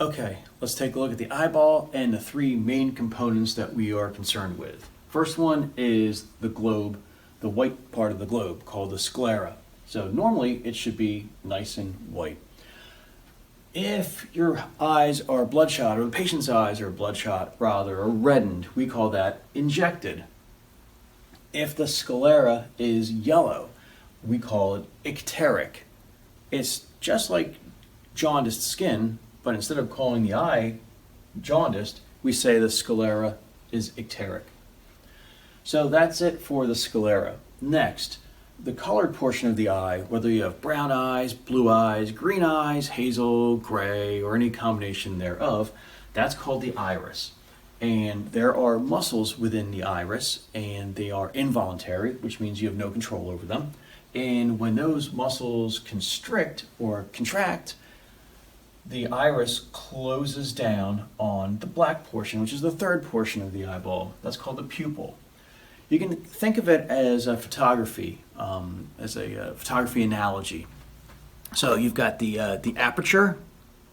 Okay, let's take a look at the eyeball and the three main components that we are concerned with. First one is the globe, the white part of the globe called the sclera. So normally it should be nice and white. If your eyes are bloodshot, or the patient's eyes are bloodshot rather, or reddened, we call that injected. If the sclera is yellow, we call it icteric. It's just like jaundiced skin, but instead of calling the eye jaundiced, we say the sclera is icteric. So that's it for the sclera. Next, the colored portion of the eye, whether you have brown eyes, blue eyes, green eyes, hazel, gray, or any combination thereof, that's called the iris. And there are muscles within the iris, and they are involuntary, which means you have no control over them. And when those muscles constrict or contract, the iris closes down on the black portion, which is the third portion of the eyeball. That's called the pupil. You can think of it as a photography, photography analogy. So you've got the aperture.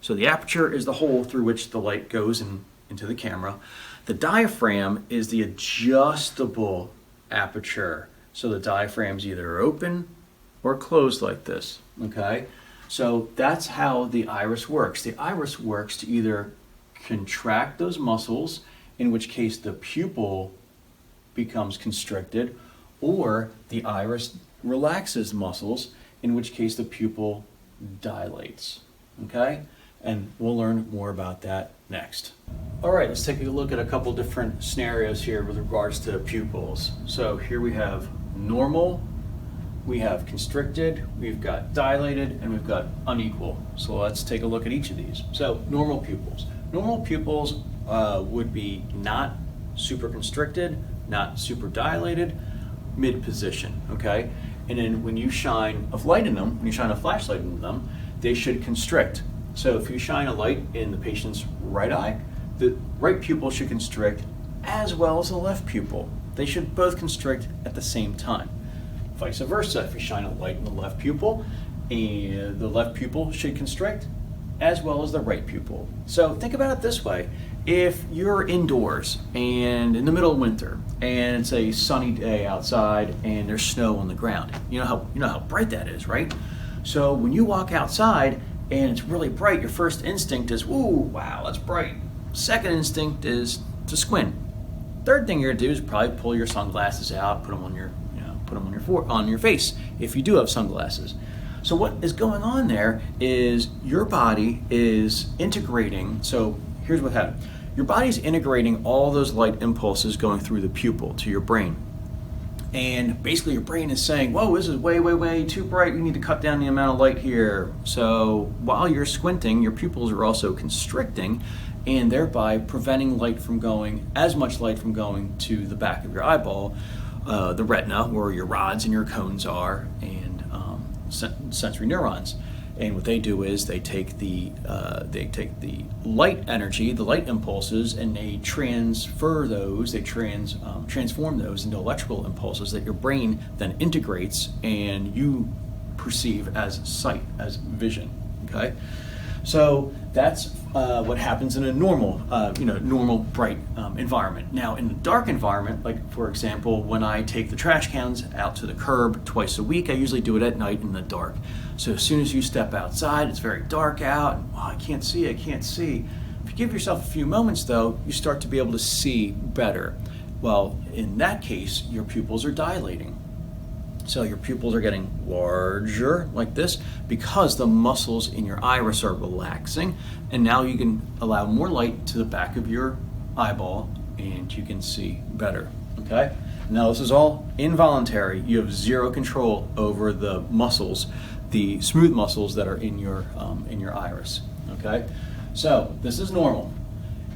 So the aperture is the hole through which the light goes into the camera. The diaphragm is the adjustable aperture. So the diaphragm's either open or closed like this, okay? So that's how the iris works. The iris works to either contract those muscles, in which case the pupil becomes constricted, or the iris relaxes muscles, in which case the pupil dilates, okay? And we'll learn more about that next. All right, let's take a look at a couple different scenarios here with regards to pupils. So here we have normal, we have constricted, we've got dilated, and we've got unequal. So let's take a look at each of these. So normal pupils. Normal pupils would be not super constricted, not super dilated, mid position, okay? And then when you shine a light in them, when you shine a flashlight in them, they should constrict. So if you shine a light in the patient's right eye, the right pupil should constrict as well as the left pupil. They should both constrict at the same time. Vice versa, if you shine a light in the left pupil, and the left pupil should constrict as well as the right pupil. So think about it this way. If you're indoors and in the middle of winter and it's a sunny day outside and there's snow on the ground, you know how bright that is, right? So when you walk outside and it's really bright, your first instinct is, ooh, wow, that's bright. Second instinct is to squint. Third thing you're gonna do is probably pull your sunglasses out, put them on your face if you do have sunglasses. So what is going on there is your body is integrating. So here's what happened. Your body's integrating all those light impulses going through the pupil to your brain. And basically your brain is saying, whoa, this is way, way, way too bright. We need to cut down the amount of light here. So while you're squinting, your pupils are also constricting and thereby preventing as much light from going to the back of your eyeball, the retina, where your rods and your cones are, and sensory neurons. And what they do is they take the light energy, the light impulses, and they transform those into electrical impulses that your brain then integrates and you perceive as sight, as vision. Okay, so that's what happens in a normal bright environment. Now, in the dark environment, like for example, when I take the trash cans out to the curb twice a week, I usually do it at night in the dark. So as soon as you step outside, it's very dark out, and I can't see. If you give yourself a few moments though, you start to be able to see better. Well, in that case, your pupils are dilating. So your pupils are getting larger like this because the muscles in your iris are relaxing, and now you can allow more light to the back of your eyeball and you can see better, okay? Now this is all involuntary. You have zero control over the muscles, the smooth muscles that are in your iris, okay? So this is normal.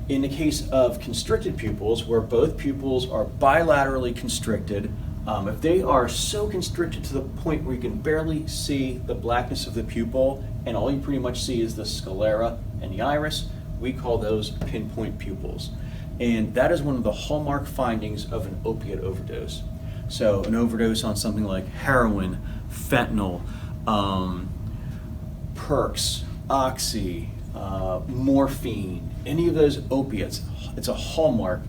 In the case of constricted pupils, where both pupils are bilaterally constricted, if they are so constricted to the point where you can barely see the blackness of the pupil and all you pretty much see is the sclera and the iris, we call those pinpoint pupils. And that is one of the hallmark findings of an opiate overdose. So an overdose on something like heroin, fentanyl, perks, oxy, morphine, any of those opiates. It's a hallmark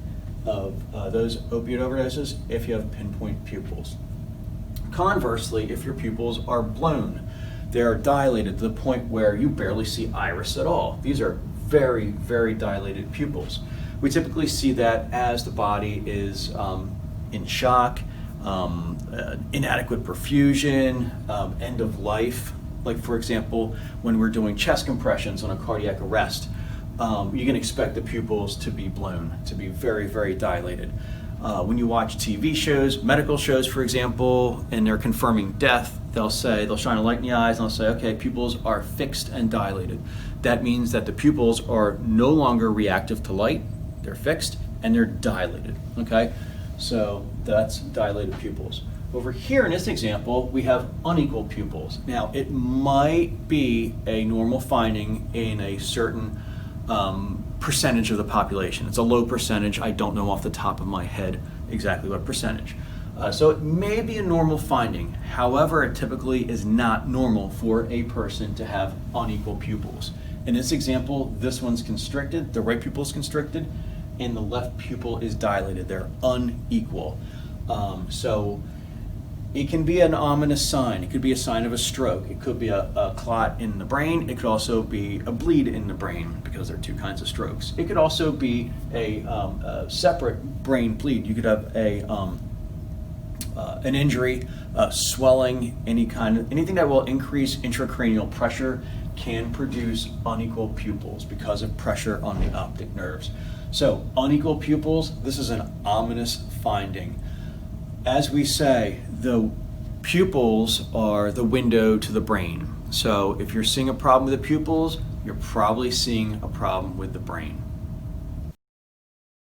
of those opiate overdoses if you have pinpoint pupils. Conversely, if your pupils are blown, they're dilated to the point where you barely see iris at all. These are very, very dilated pupils. We typically see that as the body is in shock, inadequate perfusion, end of life. Like for example, when we're doing chest compressions on a cardiac arrest, you can expect the pupils to be blown, to be very, very dilated. When you watch TV shows, medical shows for example, and they're confirming death, they'll shine a light in the eyes and they'll say, okay, pupils are fixed and dilated. That means that the pupils are no longer reactive to light, they're fixed and they're dilated, okay? So that's dilated pupils. Over here in this example, we have unequal pupils. Now, it might be a normal finding in a certain percentage of the population. It's a low percentage. I don't know off the top of my head exactly what percentage. So it may be a normal finding. However, it typically is not normal for a person to have unequal pupils. In this example, this one's constricted, the right pupil is constricted, and the left pupil is dilated. They're unequal. So it can be an ominous sign. It could be a sign of a stroke. It could be a clot in the brain. It could also be a bleed in the brain because there are two kinds of strokes. It could also be a separate brain bleed. You could have an injury, swelling, anything that will increase intracranial pressure can produce unequal pupils because of pressure on the optic nerves. So unequal pupils, this is an ominous finding. As we say, the pupils are the window to the brain. So if you're seeing a problem with the pupils, you're probably seeing a problem with the brain.